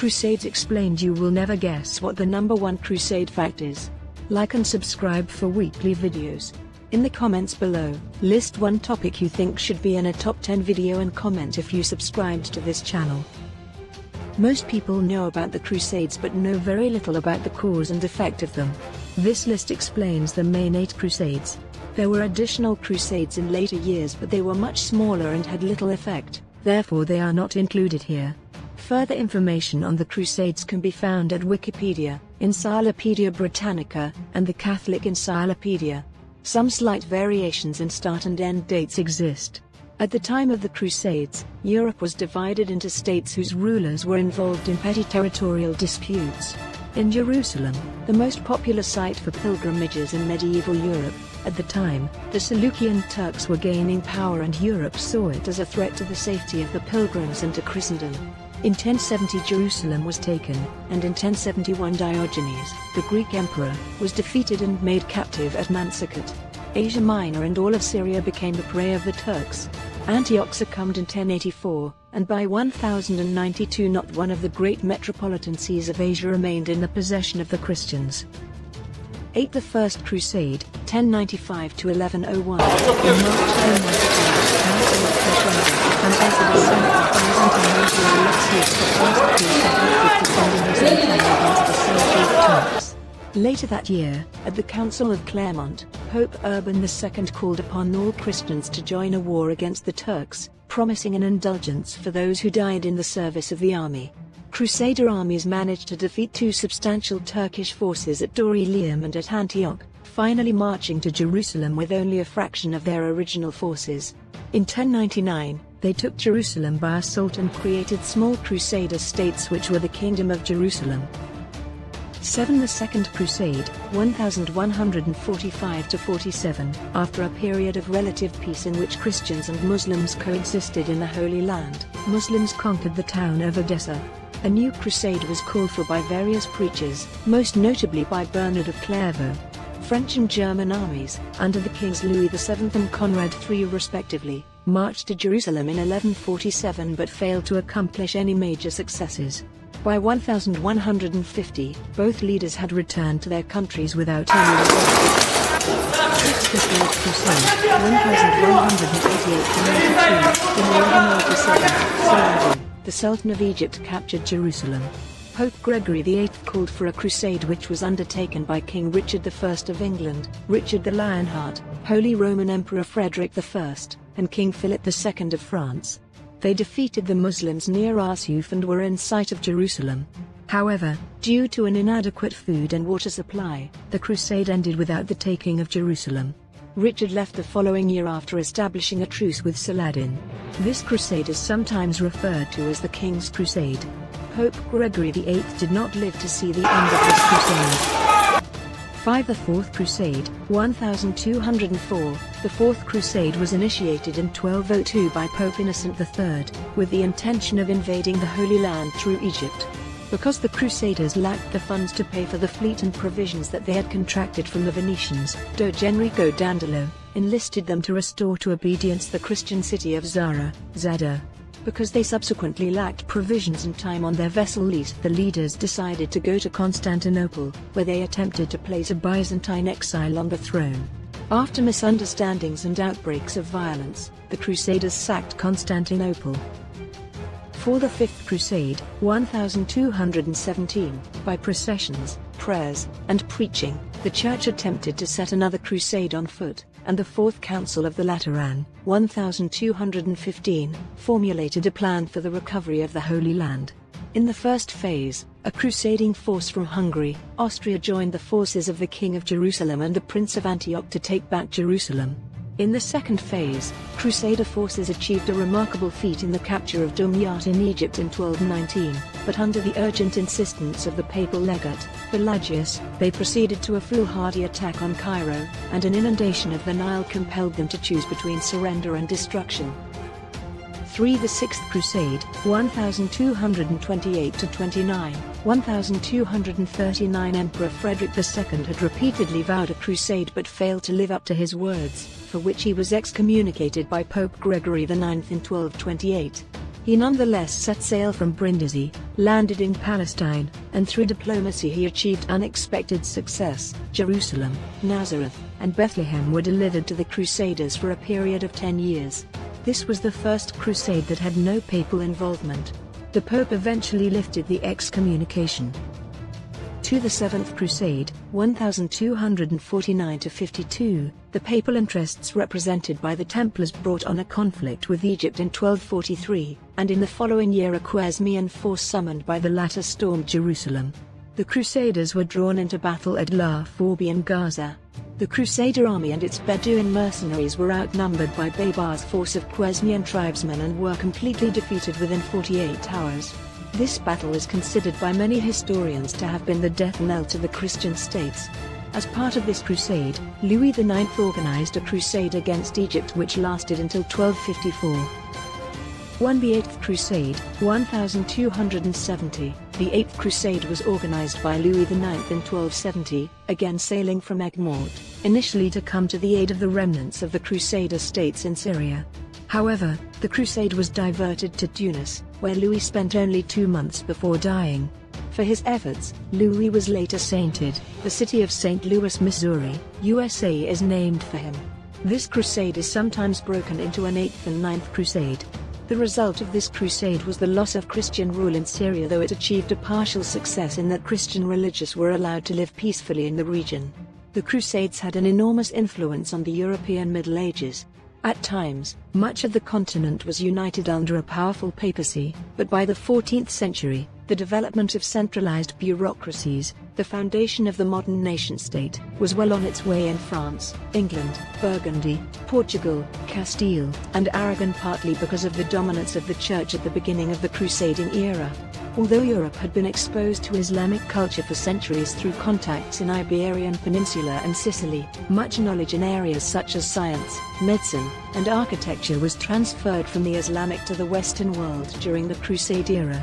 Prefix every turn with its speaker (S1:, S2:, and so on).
S1: Crusades Explained. You will never guess what the #1 crusade fact is. Like and subscribe for weekly videos. In the comments below, list one topic you think should be in a top 10 video and comment if you subscribed to this channel. Most people know about the Crusades but know very little about the cause and effect of them. This list explains the main 8 Crusades. There were additional Crusades in later years but they were much smaller and had little effect, therefore they are not included here. Further information on the Crusades can be found at Wikipedia, Encyclopedia Britannica, and the Catholic Encyclopedia. Some slight variations in start and end dates exist. At the time of the Crusades, Europe was divided into states whose rulers were involved in petty territorial disputes. In Jerusalem, the most popular site for pilgrimages in medieval Europe, at the time, the Seljukian Turks were gaining power and Europe saw it as a threat to the safety of the pilgrims and to Christendom. In 1070 Jerusalem was taken, and in 1071 Diogenes, the Greek emperor, was defeated and made captive at Mantzikert. Asia Minor and all of Syria became the prey of the Turks. Antioch succumbed in 1084, and by 1092 not one of the great metropolitan sees of Asia remained in the possession of the Christians. 8. The First Crusade, 1095 to 1101. In March 1095, the Council of Crusade, Ambassador Seneca Byzantine Alexius the First Crusade defending his empire against the Seljukian Turks. Later that year, at the Council of Clermont, Pope Urban II called upon all Christians to join a war against the Turks, promising an indulgence for those who died in the service of the army. Crusader armies managed to defeat 2 substantial Turkish forces at Dorylaeum and at Antioch, finally marching to Jerusalem with only a fraction of their original forces. In 1099, they took Jerusalem by assault and created small Crusader states which were the Kingdom of Jerusalem. 7. The Second Crusade, 1145 to 47. After a period of relative peace in which Christians and Muslims coexisted in the Holy Land, Muslims conquered the town of Edessa. A new crusade was called for by various preachers, most notably by Bernard of Clairvaux. French and German armies, under the kings Louis VII and Conrad III respectively, marched to Jerusalem in 1147 but failed to accomplish any major successes. By 1150, both leaders had returned to their countries without any resistance. 6. The Third Crusade, 1188 to 92. In 1187, Saladin, the Sultan of Egypt, captured Jerusalem. Pope Gregory VIII called for a crusade which was undertaken by King Richard I of England, Richard the Lionheart, Holy Roman Emperor Frederick I, and King Philip II of France. They defeated the Muslims near Arsuf and were in sight of Jerusalem. However, due to an inadequate food and water supply, the crusade ended without the taking of Jerusalem. Richard left the following year after establishing a truce with Saladin. This crusade is sometimes referred to as the King's Crusade. Pope Gregory VIII did not live to see the end of this crusade. 5. The Fourth Crusade, 1204. The Fourth Crusade was initiated in 1202 by Pope Innocent III, with the intention of invading the Holy Land through Egypt. Because the Crusaders lacked the funds to pay for the fleet and provisions that they had contracted from the Venetians, Doge Dandolo enlisted them to restore to obedience the Christian city of Zara. Because they subsequently lacked provisions and time on their vessel lease, the leaders decided to go to Constantinople, where they attempted to place a Byzantine exile on the throne. After misunderstandings and outbreaks of violence, the Crusaders sacked Constantinople. For the Fifth Crusade, 1217, by processions, prayers, and preaching, the Church attempted to set another crusade on foot, and the Fourth Council of the Lateran, 1215, formulated a plan for the recovery of the Holy Land. In the first phase, a crusading force from Hungary, Austria joined the forces of the King of Jerusalem and the Prince of Antioch to take back Jerusalem. In the second phase, Crusader forces achieved a remarkable feat in the capture of Dumyat in Egypt in 1219, but under the urgent insistence of the papal legate, Pelagius, they proceeded to a foolhardy attack on Cairo, and an inundation of the Nile compelled them to choose between surrender and destruction. 3. The Sixth Crusade, 1228–29, 1239. Emperor Frederick II had repeatedly vowed a crusade but failed to live up to his words, for which he was excommunicated by Pope Gregory IX in 1228. He nonetheless set sail from Brindisi, landed in Palestine, and through diplomacy he achieved unexpected success. Jerusalem, Nazareth, and Bethlehem were delivered to the Crusaders for a period of 10 years. This was the first crusade that had no papal involvement. The Pope eventually lifted the excommunication. To the Seventh Crusade, 1249–52, the papal interests represented by the Templars brought on a conflict with Egypt in 1243, and in the following year a Khwarezmian force summoned by the latter stormed Jerusalem. The Crusaders were drawn into battle at La Fourbi in Gaza. The Crusader army and its Bedouin mercenaries were outnumbered by Babar's force of Khwarezmian tribesmen and were completely defeated within 48 hours. This battle is considered by many historians to have been the death knell to the Christian states. As part of this crusade, Louis IX organized a crusade against Egypt which lasted until 1254. The Eighth Crusade, 1270. The Eighth Crusade was organized by Louis IX in 1270, again sailing from Egmont, initially to come to the aid of the remnants of the Crusader states in Syria. However, the crusade was diverted to Tunis, where Louis spent only 2 months before dying. For his efforts, Louis was later sainted. The city of St. Louis, Missouri, USA is named for him. This crusade is sometimes broken into an Eighth and Ninth Crusade. The result of this crusade was the loss of Christian rule in Syria, though it achieved a partial success in that Christian religious were allowed to live peacefully in the region. The Crusades had an enormous influence on the European Middle Ages. At times, much of the continent was united under a powerful papacy, but by the 14th century, the development of centralized bureaucracies, the foundation of the modern nation-state, was well on its way in France, England, Burgundy, Portugal, Castile, and Aragon, partly because of the dominance of the Church at the beginning of the Crusading era. Although Europe had been exposed to Islamic culture for centuries through contacts in Iberian Peninsula and Sicily, much knowledge in areas such as science, medicine, and architecture was transferred from the Islamic to the Western world during the Crusade era.